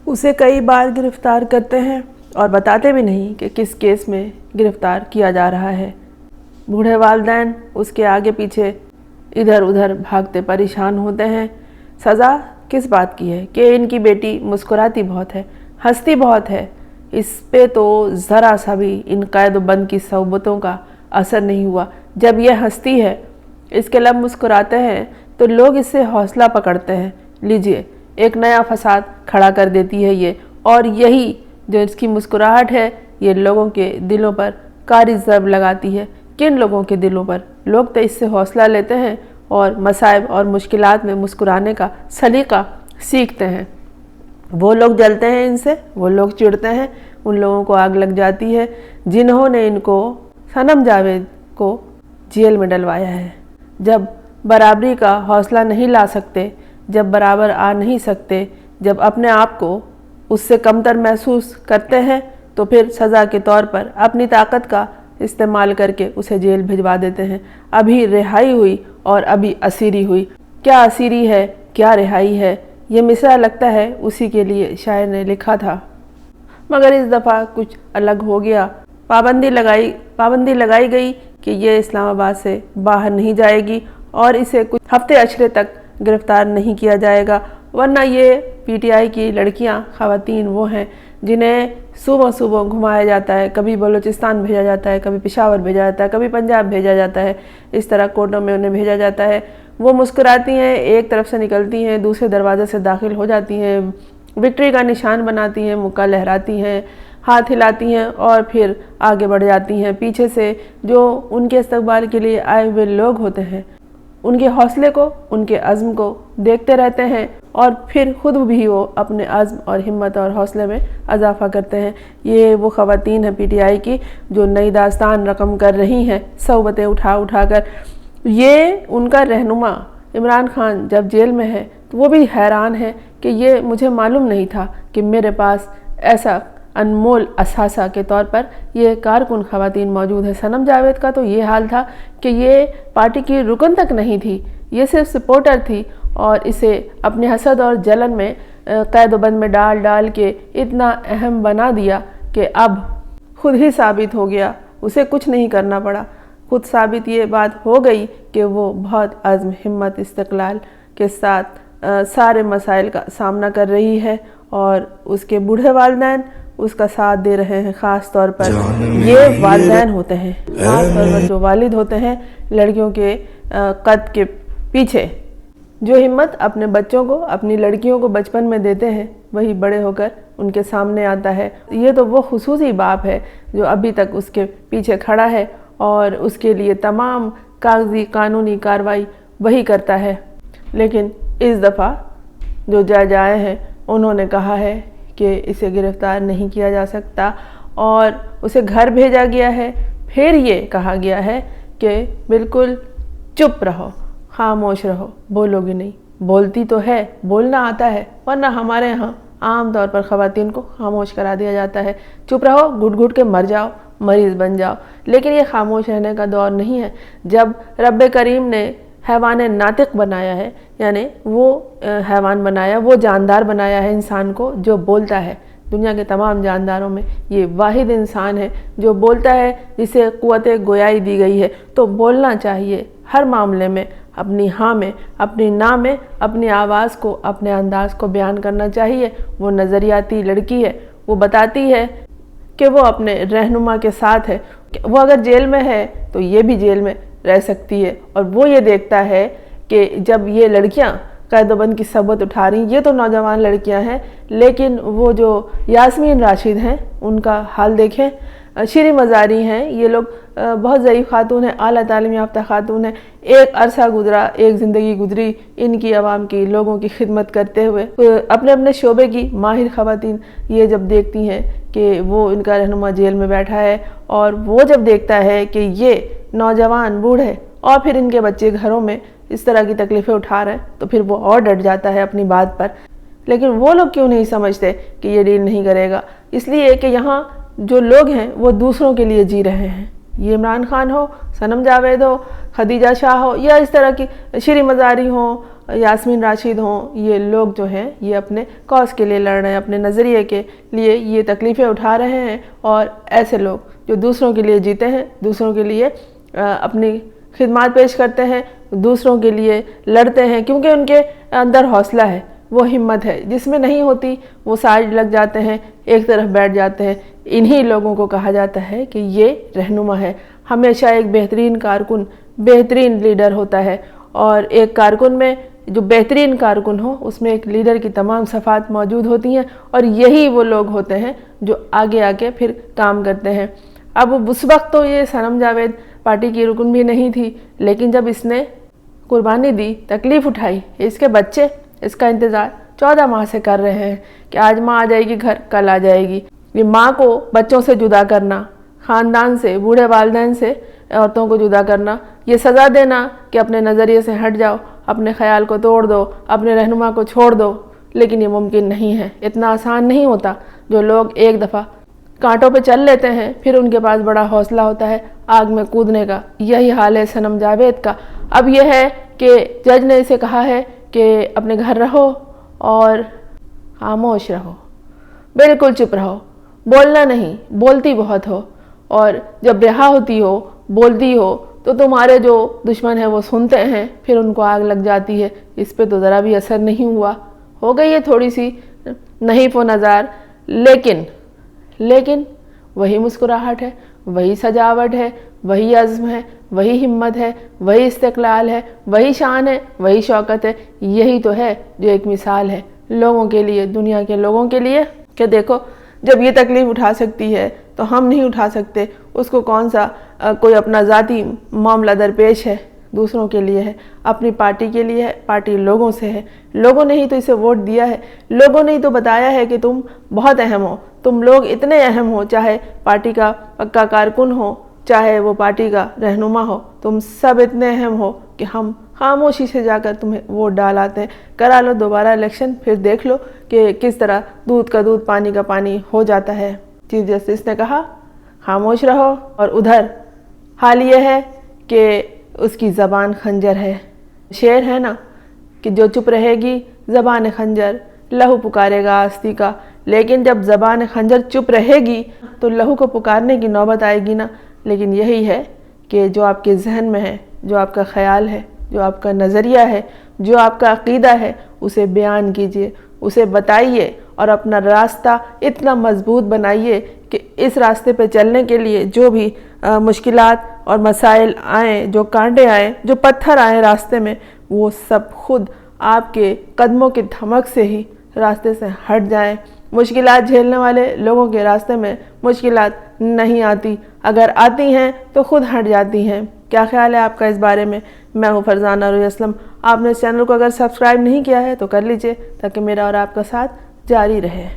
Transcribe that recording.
اسے کئی بار گرفتار کرتے ہیں اور بتاتے بھی نہیں کہ کس کیس میں گرفتار کیا جا رہا ہے۔ بوڑھے والدین اس کے آگے پیچھے ادھر ادھر بھاگتے پریشان ہوتے ہیں۔ سزا کس بات کی ہے کہ ان کی بیٹی مسکراتی بہت ہے، ہنستی بہت ہے۔ اس پہ تو ذرا سا بھی ان قید و بند کی صحبتوں کا اثر نہیں ہوا۔ جب یہ ہنستی ہے، اس کے لب مسکراتے ہیں تو لوگ اس سے حوصلہ پکڑتے ہیں۔ لیجئے، ایک نیا فساد کھڑا کر دیتی ہے یہ، اور یہی جو اس کی مسکراہٹ ہے یہ لوگوں کے دلوں پر کاری ضرب لگاتی ہے۔ کن لوگوں کے دلوں پر؟ لوگ تو اس سے حوصلہ لیتے ہیں اور مصائب اور مشکلات میں مسکرانے کا سلیقہ سیکھتے ہیں۔ وہ لوگ جلتے ہیں ان سے، وہ لوگ چڑھتے ہیں، ان لوگوں کو آگ لگ جاتی ہے جنہوں نے ان کو، صنم جاوید کو، جیل میں ڈلوایا ہے۔ جب برابری کا حوصلہ نہیں لا سکتے، جب برابر آ نہیں سکتے، جب اپنے آپ کو اس سے کمتر محسوس کرتے ہیں تو پھر سزا کے طور پر اپنی طاقت کا استعمال کر کے اسے جیل بھجوا دیتے ہیں۔ ابھی رہائی ہوئی اور ابھی اسیری ہوئی۔ کیا اسیری ہے، کیا رہائی ہے، یہ مصرع لگتا ہے اسی کے لیے شاعر نے لکھا تھا۔ مگر اس دفعہ کچھ الگ ہو گیا۔ پابندی لگائی گئی کہ یہ اسلام آباد سے باہر نہیں جائے گی اور اسے کچھ ہفتے اشرے تک گرفتار نہیں کیا جائے گا، ورنہ یہ پی ٹی آئی کی لڑکیاں، خواتین وہ ہیں جنہیں صوبوں صوبوں گھمایا جاتا ہے، کبھی بلوچستان بھیجا جاتا ہے، کبھی پشاور بھیجا جاتا ہے، کبھی پنجاب بھیجا جاتا ہے، اس طرح کوٹوں میں انہیں بھیجا جاتا ہے۔ وہ مسکراتی ہیں، ایک طرف سے نکلتی ہیں، دوسرے دروازے سے داخل ہو جاتی ہیں، وکٹری کا نشان بناتی ہیں، مکہ لہراتی ہیں، ہاتھ ہلاتی ہیں اور پھر آگے بڑھ جاتی ہیں۔ پیچھے سے جو ان کے استقبال کے لیے آئے ہوئے لوگ ہوتے ہیں، ان کے حوصلے کو، ان کے عزم کو دیکھتے رہتے ہیں اور پھر خود بھی وہ اپنے عزم اور ہمت اور حوصلے میں اضافہ کرتے ہیں۔ یہ وہ خواتین ہیں پی ٹی آئی کی جو نئی داستان رقم کر رہی ہیں صحبتیں اٹھا اٹھا کر۔ یہ ان کا رہنما عمران خان جب جیل میں ہے تو وہ بھی حیران ہے کہ یہ مجھے معلوم نہیں تھا کہ میرے پاس ایسا انمول اثاثہ کے طور پر یہ کارکن خواتین موجود ہے۔ صنم جاوید کا تو یہ حال تھا کہ یہ پارٹی کی رکن تک نہیں تھی، یہ صرف سپورٹر تھی، اور اسے اپنی حسد اور جلن میں قید و بند میں ڈال ڈال کے اتنا اہم بنا دیا کہ اب خود ہی ثابت ہو گیا، اسے کچھ نہیں کرنا پڑا۔ خود ثابت یہ بات ہو گئی کہ وہ بہت عزم، ہمت، استقلال کے ساتھ سارے مسائل کا سامنا کر رہی ہے، اور اس کے بوڑھے والدین اس کا ساتھ دے رہے ہیں۔ خاص طور پر یہ والدین ہوتے ہیں، خاص طور پر جو والد ہوتے ہیں لڑکیوں کے قد کے پیچھے، جو ہمت اپنے بچوں کو، اپنی لڑکیوں کو بچپن میں دیتے ہیں، وہی بڑے ہو کر ان کے سامنے آتا ہے۔ یہ تو وہ خصوصی باپ ہے جو ابھی تک اس کے پیچھے کھڑا ہے اور اس کے لیے تمام کاغذی قانونی کارروائی وہی کرتا ہے۔ لیکن اس دفعہ جو جج آئے ہیں انہوں نے کہا ہے کہ اسے گرفتار نہیں کیا جا سکتا اور اسے گھر بھیجا گیا ہے۔ پھر یہ کہا گیا ہے کہ بالکل چپ رہو، خاموش رہو، بولو گی نہیں۔ بولتی تو ہے، بولنا آتا ہے، ورنہ ہمارے ہاں عام طور پر خواتین کو خاموش کرا دیا جاتا ہے۔ چپ رہو، گھٹ گھٹ کے مر جاؤ، مریض بن جاؤ۔ لیکن یہ خاموش رہنے کا دور نہیں ہے۔ جب رب کریم نے حیوان ناطق بنایا ہے، یعنی وہ حیوان بنایا، وہ جاندار بنایا ہے انسان کو جو بولتا ہے، دنیا کے تمام جانداروں میں یہ واحد انسان ہے جو بولتا ہے، جسے قوت گویائی دی گئی ہے، تو بولنا چاہیے ہر معاملے میں، اپنی ہاں میں، اپنی نا میں، اپنی آواز کو، اپنے انداز کو بیان کرنا چاہیے۔ وہ نظریاتی لڑکی ہے، وہ بتاتی ہے کہ وہ اپنے رہنما کے ساتھ ہے، وہ اگر جیل میں ہے تو یہ بھی جیل میں رہ سکتی ہے، اور وہ یہ دیکھتا ہے کہ جب یہ لڑکیاں قید و بند کی صحبت اٹھا رہی، یہ تو نوجوان لڑکیاں ہیں، لیکن وہ جو یاسمین راشد ہیں ان کا حال دیکھیں، شیریں مزاری ہیں، یہ لوگ بہت ضعیف خاتون ہیں، اعلیٰ تعلیم یافتہ خاتون ہیں، ایک عرصہ گزرا، ایک زندگی گزری ان کی، عوام کی، لوگوں کی خدمت کرتے ہوئے، اپنے اپنے شعبے کی ماہر خواتین یہ جب دیکھتی ہیں کہ وہ ان کا رہنما جیل میں بیٹھا ہے، اور وہ جب دیکھتا ہے کہ یہ نوجوان بوڑھے اور پھر ان کے بچے گھروں میں اس طرح کی تکلیفیں اٹھا رہے ہیں، تو پھر وہ اور ڈٹ جاتا ہے اپنی بات پر۔ لیکن وہ لوگ کیوں نہیں سمجھتے کہ یہ ڈیل نہیں کرے گا؟ اس لیے کہ یہاں جو لوگ ہیں وہ دوسروں کے لیے جی رہے ہیں۔ یہ عمران خان ہو، صنم جاوید ہو، خدیجہ شاہ ہو، یا اس طرح کی شیریں مزاری ہوں، یاسمین راشد ہوں، یہ لوگ جو ہیں یہ اپنے کاز کے لیے لڑ رہے ہیں، اپنے نظریے کے لیے یہ تکلیفیں اٹھا رہے ہیں، اور ایسے لوگ جو دوسروں کے لیے جیتے ہیں، دوسروں کے لیے اپنی خدمات پیش کرتے ہیں، دوسروں کے لیے لڑتے ہیں، کیونکہ ان کے اندر حوصلہ ہے، وہ ہمت ہے، جس میں نہیں ہوتی وہ سائڈ لگ جاتے ہیں، ایک طرف بیٹھ جاتے ہیں۔ انہی لوگوں کو کہا جاتا ہے کہ یہ رہنما ہے۔ ہمیشہ ایک بہترین کارکن بہترین لیڈر ہوتا ہے، اور ایک کارکن میں جو بہترین کارکن ہو اس میں ایک لیڈر کی تمام صفات موجود ہوتی ہیں، اور یہی وہ لوگ ہوتے ہیں جو آگے آگے پھر کام کرتے ہیں۔ اب اس وقت تو یہ صنم جاوید پارٹی کی رکن بھی نہیں تھی، لیکن جب اس نے قربانی دی، تکلیف اٹھائی، اس کے بچے اس کا انتظار 14 ماہ سے کر رہے ہیں کہ آج ماں آ جائے گی گھر، کل آ جائے گی۔ یہ ماں کو بچوں سے جدا کرنا، خاندان سے، بوڑھے والدین سے عورتوں کو جدا کرنا، یہ سزا دینا کہ اپنے نظریے سے ہٹ جاؤ، اپنے خیال کو توڑ دو، اپنے رہنما کو چھوڑ دو، لیکن یہ ممکن نہیں ہے، اتنا آسان نہیں ہوتا۔ جو لوگ ایک دفعہ کانٹوں پہ چل لیتے ہیں پھر ان کے پاس بڑا حوصلہ ہوتا ہے آگ میں کودنے کا۔ یہی حال ہے صنم جاوید کا۔ اب یہ ہے کہ جج نے اسے کہا ہے کہ اپنے گھر رہو اور خاموش رہو، بالکل چپ رہو، بولنا نہیں، بولتی بہت ہو، اور جب رہا ہوتی ہو، بولتی ہو تو تمہارے جو دشمن ہیں وہ سنتے ہیں، پھر ان کو آگ لگ جاتی ہے۔ اس پہ تو ذرا بھی اثر نہیں ہوا، ہو گئی ہے تھوڑی سی نحیف و نزار، لیکن وہی مسکراہٹ ہے، وہی سجاوٹ ہے، وہی عزم ہے، وہی ہمت ہے، وہی استقلال ہے، وہی شان ہے، وہی شوکت ہے۔ یہی تو ہے جو ایک مثال ہے لوگوں کے لیے، دنیا کے لوگوں کے لیے، کہ دیکھو جب یہ تکلیف اٹھا سکتی ہے تو ہم نہیں اٹھا سکتے۔ اس کو کون سا کوئی اپنا ذاتی معاملہ درپیش ہے، دوسروں کے لیے ہے، اپنی پارٹی کے لیے ہے، پارٹی لوگوں سے ہے۔ لوگوں نے ہی تو اسے ووٹ دیا ہے، لوگوں نے ہی تو بتایا ہے کہ تم بہت اہم ہو، تم لوگ اتنے اہم ہو، چاہے پارٹی کا پکا کارکن ہو، چاہے وہ پارٹی کا رہنما ہو، تم سب اتنے اہم ہو کہ ہم خاموشی سے جا کر تمہیں ووٹ ڈالاتے ہیں۔ کرا لو دوبارہ الیکشن، پھر دیکھ لو کہ کس طرح دودھ کا دودھ پانی کا پانی ہو جاتا ہے۔ چیف جسٹس نے کہا خاموش رہو، اور ادھر حال یہ ہے کہ اس کی زبان خنجر ہے۔ شعر ہے نا کہ جو چپ رہے گی زبان خنجر، لہو پکارے گا آستی کا۔ لیکن جب زبان خنجر چپ رہے گی تو لہو کو پکارنے کی نوبت آئے گی نا۔ لیکن یہی ہے کہ جو آپ کے ذہن میں ہے، جو آپ کا خیال ہے، جو آپ کا نظریہ ہے، جو آپ کا عقیدہ ہے، اسے بیان کیجئے، اسے بتائیے، اور اپنا راستہ اتنا مضبوط بنائیے کہ اس راستے پہ چلنے کے لیے جو بھی مشکلات اور مسائل آئیں، جو کانٹے آئیں، جو پتھر آئیں راستے میں، وہ سب خود آپ کے قدموں کی دھمک سے ہی راستے سے ہٹ جائیں۔ مشکلات جھیلنے والے لوگوں کے راستے میں مشکلات نہیں آتی، اگر آتی ہیں تو خود ہٹ جاتی ہیں۔ کیا خیال ہے آپ کا اس بارے میں؟ میں ہوں فرزانہ روی اسلم۔ آپ نے اس چینل کو اگر سبسکرائب نہیں کیا ہے تو کر لیجئے تاکہ میرا اور آپ کا ساتھ جاری رہے۔